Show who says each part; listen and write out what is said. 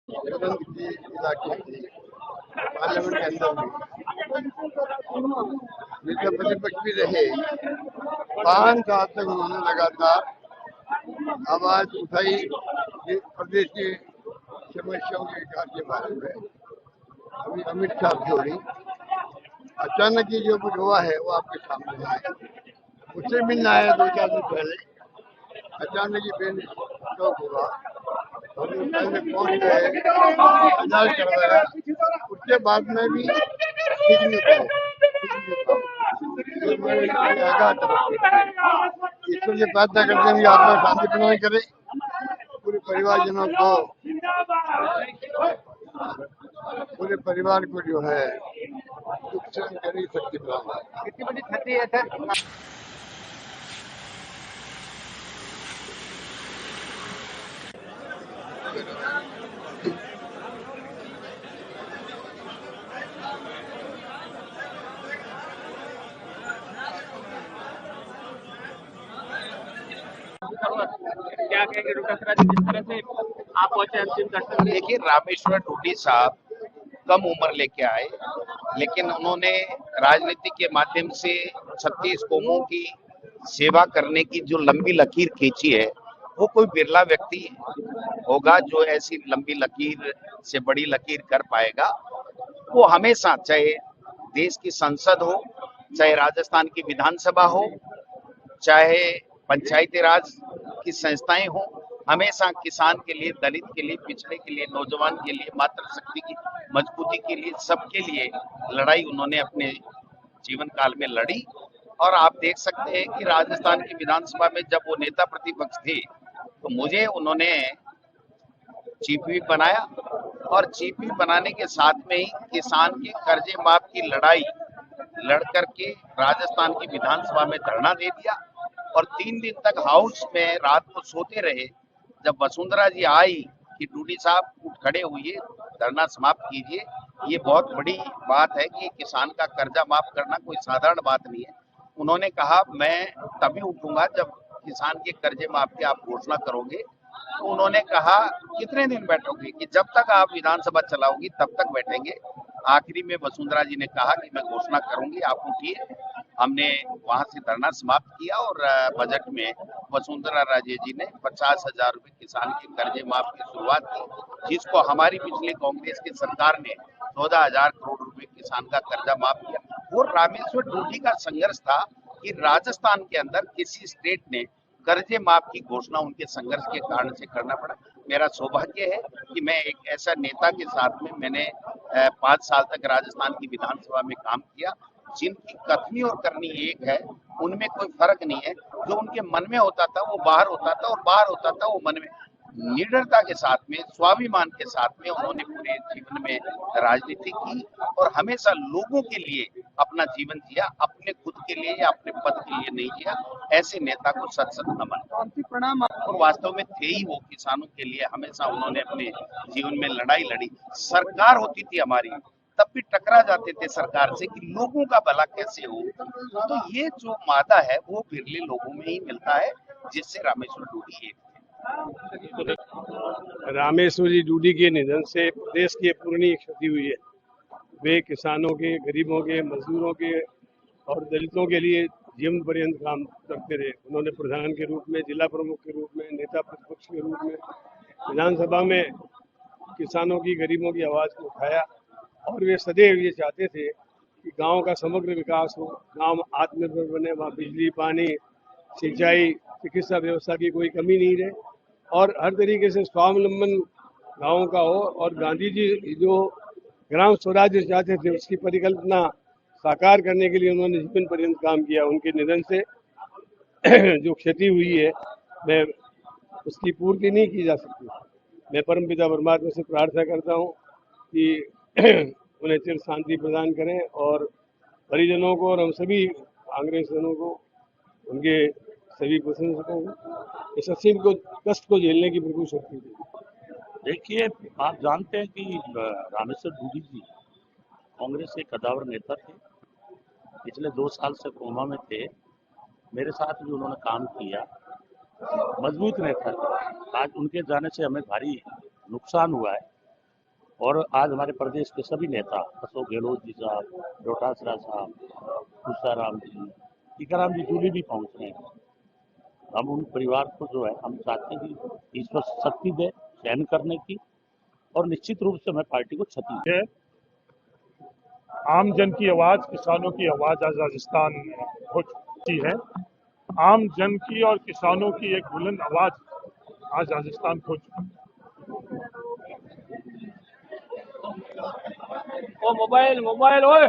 Speaker 1: तुरंत की इलाके की पार्लियामेंट के अंदर भी जिसका प्रतिपक्ष भी रहे, 5 साल तक उन्होंने लगातार आवाज उठाई कि प्रदेश की समस्याओं के विकास के बारे में। अभी अमित शाह की हुई, अचानक ही जो कुछ हुआ है वो आपके सामने है। मुझसे मिलना आया 2-4 दिन पहले, अचानक ही बेन स्ट्रोक हुआ और वो पहले पहुंच गए, इलाज करवाया, उसके बाद में भी ठीक नहीं था। ये मेरे आगाह तरफ ईश्वर से प्रार्थना करते हैं कि आत्मा शांति प्रदान करे, पूरे परिवारजनों को, पूरे परिवार को जो है दुख सहन करने की शक्ति प्रदान करे। कितनी बड़ी क्षति है सर?
Speaker 2: क्या कहेंगे डॉक्टर जी, जिस तरह से आप पहुंचे अंतिम दर्शन?
Speaker 3: देखिए, रामेश्वर डूडी साहब कम उम्र लेके आए, लेकिन उन्होंने राजनीति के माध्यम से 36 कौमों की सेवा करने की जो लंबी लकीर खींची है, वो कोई बिरला व्यक्ति होगा जो ऐसी लंबी लकीर से बड़ी लकीर कर पाएगा। वो हमेशा, चाहे देश की संसद हो, चाहे राजस्थान की विधानसभा हो, चाहे पंचायती राज की संस्थाएं हो, हमेशा किसान के लिए, दलित के लिए, पिछड़े के लिए, नौजवान के लिए, मातृशक्ति की मजबूती के लिए, सबके लिए लड़ाई उन्होंने अपने जीवन काल में लड़ी। और आप देख सकते हैं कि राजस्थान की विधानसभा में जब वो नेता प्रतिपक्ष थे, तो मुझे उन्होंने चीफ व्हिप बनाया, और चीफ व्हिप बनाने के साथ में ही किसान के कर्जे माफ की लड़ाई लड़ करके राजस्थान की विधानसभा में धरना दे दिया, और 3 दिन तक हाउस में रात को सोते रहे। जब वसुंधरा जी आई कि डूडी साहब उठ खड़े हुए, धरना समाप्त कीजिए, ये बहुत बड़ी बात है कि किसान का कर्जा माफ करना कोई साधारण बात नहीं है। उन्होंने कहा मैं तभी उठूंगा जब किसान के कर्जे माफ की आप घोषणा करोगे। तो उन्होंने कहा कितने दिन बैठोगे, कि जब तक आप विधानसभा चलाओगी तब तक बैठेंगे। आखिरी में वसुंधरा जी ने कहा कि मैं घोषणा करूंगी, आप उठिए। हमने वहां से धरना समाप्त किया, और बजट में वसुंधरा राजे जी ने 50,000 रुपए किसान के कर्जे माफ की शुरुआत की, जिसको हमारी पिछली कांग्रेस की सरकार ने 14,000 करोड़ रुपए किसान का कर्जा माफ किया। वो रामेश्वर डूडी का संघर्ष था कि राजस्थान के अंदर किसी स्टेट ने कर्जे माफ की घोषणा उनके संघर्ष के कारण से करना पड़ा। मेरा सौभाग्य है कि मैं एक ऐसा नेता के साथ में मैंने 5 साल तक राजस्थान की विधानसभा में काम किया, जिनकी कथनी और करनी एक है, उनमें कोई फर्क नहीं है। जो उनके मन में होता था वो बाहर होता था, और बाहर होता था वो मन में। निडरता के साथ में, स्वाभिमान के साथ में उन्होंने पूरे जीवन में राजनीति की, और हमेशा लोगों के लिए अपना जीवन जिया, अपने खुद के लिए या अपने पद के लिए नहीं जिया। ऐसे नेता को सत सत नमन। प्रणाम। और वास्तव में थे ही वो किसानों के लिए, हमेशा उन्होंने अपने जीवन में लड़ाई लड़ी। सरकार होती थी हमारी, तब भी टकरा जाते थे सरकार से कि लोगों का भला कैसे हो। तो ये जो मादा है वो बिरले लोगों में ही मिलता है, जिससे रामेश्वर डूडी
Speaker 4: रामेश्वर जी डूडी के निधन से प्रदेश की अपूरणीय क्षति हुई है। वे किसानों के, गरीबों के, मजदूरों के और दलितों के लिए जीवन पर्यंत काम करते रहे। उन्होंने प्रधान के रूप में, जिला प्रमुख के रूप में, नेता प्रतिपक्ष के रूप में विधानसभा में किसानों की, गरीबों की आवाज़ को उठाया, और वे सदैव ये चाहते थे कि गांव का समग्र विकास हो, गांव आत्मनिर्भर बने, वहाँ बिजली, पानी, सिंचाई, चिकित्सा व्यवस्था की कोई कमी नहीं रहे, और हर तरीके से स्वावलंबन गाँव का हो। और गांधी जी जो ग्राम स्वराज्य चाहते थे, उसकी परिकल्पना साकार करने के लिए उन्होंने जीवन पर्यंत काम किया। उनके निधन से जो क्षति हुई है, मैं उसकी पूर्ति नहीं की जा सकती। मैं परमपिता परमात्मा से प्रार्थना करता हूँ कि उन्हें चिर शांति प्रदान करें, और परिजनों को और हम सभी कांग्रेस जनों को, उनके सभी प्रशंसकों को इस असीम को कष्ट को झेलने की प्रभु शक्ति दें।
Speaker 5: देखिए, आप जानते हैं कि रामेश्वर डूडी जी कांग्रेस के कदावर नेता थे। पिछले 2 साल से कोमा में थे। मेरे साथ भी उन्होंने काम किया, मजबूत नेता थे। आज उनके जाने से हमें भारी नुकसान हुआ है। और आज हमारे प्रदेश के सभी नेता अशोक गहलोत जी साहब, डोटासरा साहब, तुषाराम जी, टीकाराम जी जूली भी पहुंच रहे हैं। हम उन परिवार को जो है हम चाहते हैं कि ईश्वर शक्ति दे सहन करने की, और निश्चित रूप से मैं पार्टी को क्षति
Speaker 6: है। आम जन की आवाज, किसानों की आवाज आज राजस्थान में हो चुकी है। आम जन की और किसानों की एक बुलंद आवाज आज राजस्थान हो चुकी है।
Speaker 2: ओ मोबाइल मोबाइल ओए